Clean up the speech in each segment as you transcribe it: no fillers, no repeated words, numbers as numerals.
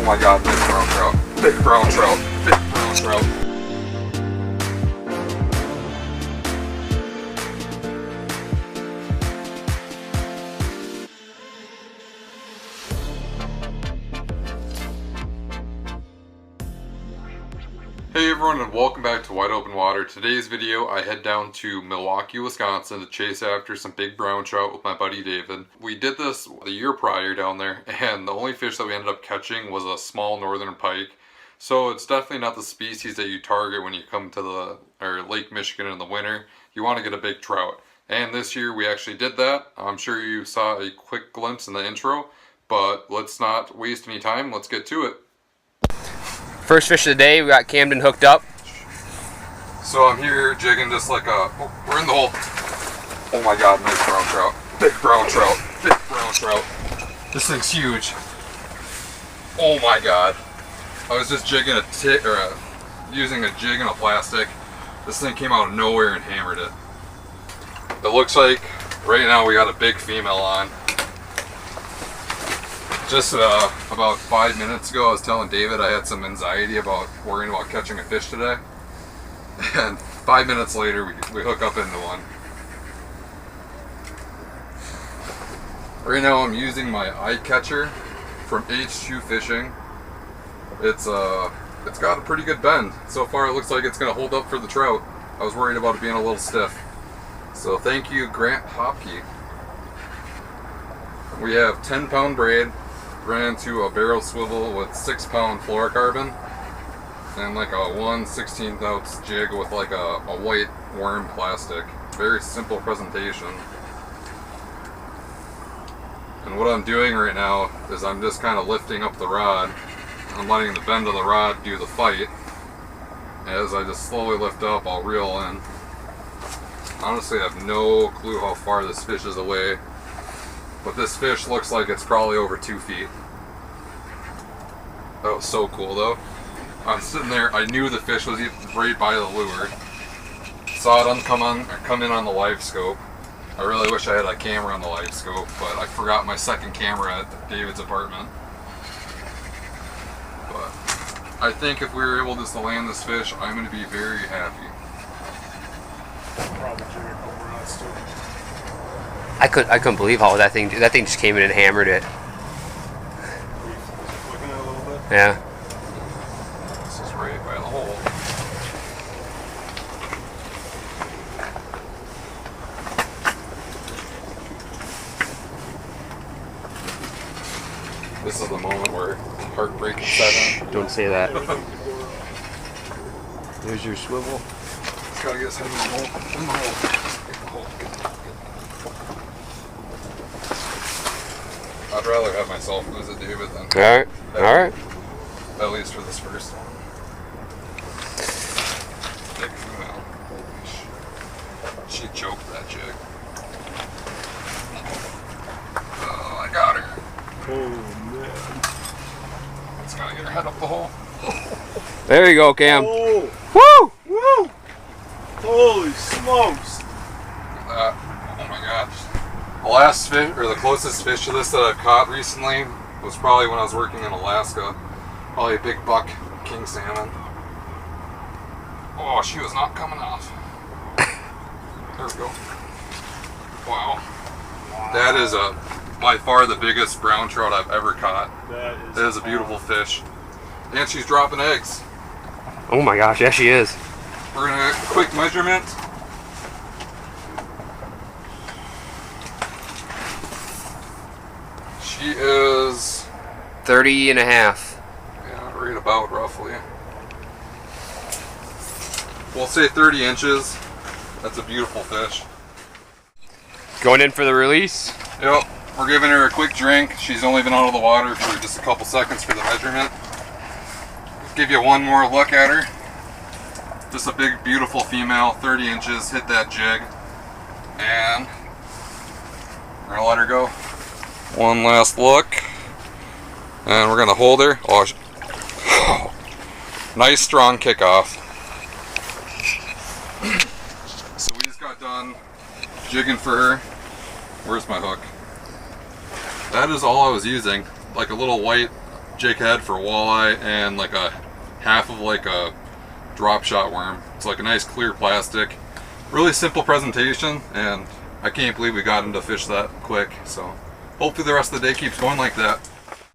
my god, big brown trout. Big brown trout. Big brown trout. Hey everyone, and welcome back to Wide Open Water. Today's video, I head down to Milwaukee, Wisconsin to chase after some big brown trout with my buddy David. We did this the year prior down there, and the only fish that we ended up catching was a small northern pike. So it's definitely not the species that you target when you come to Lake Michigan in the winter. You want to get a big trout. And this year we actually did that. I'm sure you saw a quick glimpse in the intro, but let's not waste any time. Let's get to it. First fish of the day, we got Camden hooked up. So I'm here jigging just like we're in the hole. Oh my god, nice brown trout. Big brown trout. Big brown trout. This thing's huge. Oh my god. I was just jigging using a jig and a plastic. This thing came out of nowhere and hammered it. It looks like right now we got a big female on. Just about 5 minutes ago, I was telling David I had some anxiety about worrying about catching a fish today. And 5 minutes later, we hook up into one. Right now, I'm using my eye catcher from H2 Fishing. It's got a pretty good bend. So far, it looks like it's going to hold up for the trout. I was worried about it being a little stiff. So thank you, Grant Hopke. We have 10-pound braid. Ran to a barrel swivel with 6-pound fluorocarbon and like a 1/16 ounce jig with like a white worm plastic. Very simple presentation. And what I'm doing right now is I'm just kind of lifting up the rod. I'm letting the bend of the rod do the fight. As I just slowly lift up, I'll reel in. Honestly, I have no clue how far this fish is away. But this fish looks like it's probably over 2 feet. That was so cool though. I'm sitting there, I knew the fish was right by the lure. Saw it come in on the live scope. I really wish I had a camera on the live scope, but I forgot my second camera at David's apartment. But I think if we were able just to land this fish, I'm going to be very happy. Probably jig a couple rods too. I couldn't believe how that thing just came in and hammered it. Looking at it a little bit. Yeah. This is right by the hole. This is the moment where heartbreak set in. Don't say that. There's your swivel. Just gotta get his head in the hole. In the hole. Get the hole. Get the hole. I'd rather have myself lose it, David, than Alright. at least for this first one. Big female. Holy shit. She choked that jig. Oh, I got her. Oh man. Just gotta get her head up the hole. There you go, Cam. Oh! Woo! Woo! Holy smokes! Look at that. Oh my gosh. The last fish, or the closest fish to this that I've caught recently was probably when I was working in Alaska. Probably a big buck king salmon. Oh, she was not coming off. There we go. Wow. That is by far the biggest brown trout I've ever caught. That is a beautiful fish. And she's dropping eggs. Oh my gosh, yeah, she is. We're gonna quick measurement. She is 30 and a half. Yeah, right about roughly. We'll say 30 inches. That's a beautiful fish. Going in for the release. Yep, we're giving her a quick drink. She's only been out of the water for just a couple seconds for the measurement. Give you one more look at her. Just a big, beautiful female, 30 inches, hit that jig. And we're gonna let her go. One last look. And we're gonna hold her. Oh, nice strong kickoff. So we just got done jigging for her. Where's my hook? That is all I was using. Like a little white jig head for a walleye and like a half of like a drop shot worm. It's like a nice clear plastic. Really simple presentation, and I can't believe we got him to fish that quick. So hopefully the rest of the day keeps going like that.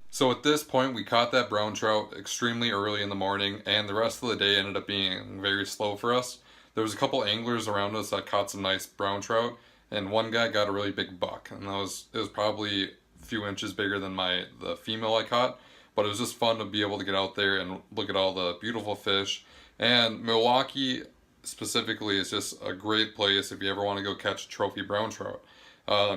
So at this point we caught that brown trout extremely early in the morning, and the rest of the day ended up being very slow for us. There was a couple anglers around us that caught some nice brown trout, and one guy got a really big buck, and it was probably a few inches bigger than the female I caught. But it was just fun to be able to get out there and look at all the beautiful fish. And Milwaukee specifically is just a great place if you ever want to go catch a trophy brown trout.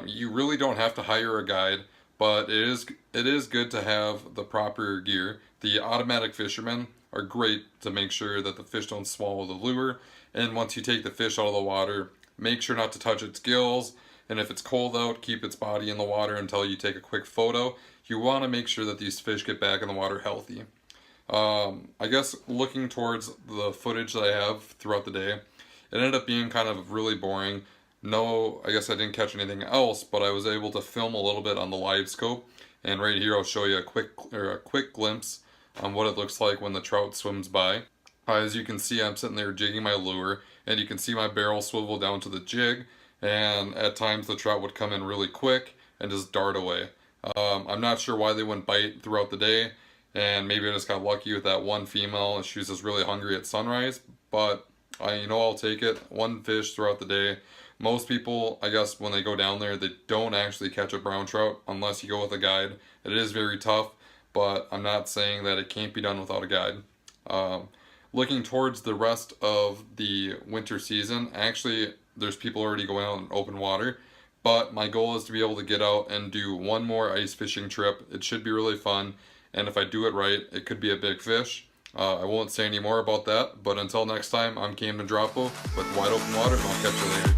You really don't have to hire a guide, but it is good to have the proper gear. The automatic fishermen are great to make sure that the fish don't swallow the lure. And once you take the fish out of the water, make sure not to touch its gills. And if it's cold out, keep its body in the water until you take a quick photo. You want to make sure that these fish get back in the water healthy. I guess looking towards the footage that I have throughout the day, it ended up being kind of really boring. No, I guess I didn't catch anything else, but I was able to film a little bit on the live scope. And right here I'll show you a quick glimpse on what it looks like when the trout swims by. As you can see, I'm sitting there jigging my lure, and you can see my barrel swivel down to the jig, and at times the trout would come in really quick and just dart away. I'm not sure why they wouldn't bite throughout the day, and maybe I just got lucky with that one female and she was just really hungry at sunrise, but I'll take it. One fish throughout the day. Most people, I guess, when they go down there, they don't actually catch a brown trout unless you go with a guide. It is very tough, but I'm not saying that it can't be done without a guide. Looking towards the rest of the winter season, actually there's people already going out in open water. But my goal is to be able to get out and do one more ice fishing trip. It should be really fun, and if I do it right, it could be a big fish. I won't say any more about that, but until next time, I'm Camden Droppo with Wide Open Water, and I'll catch you later.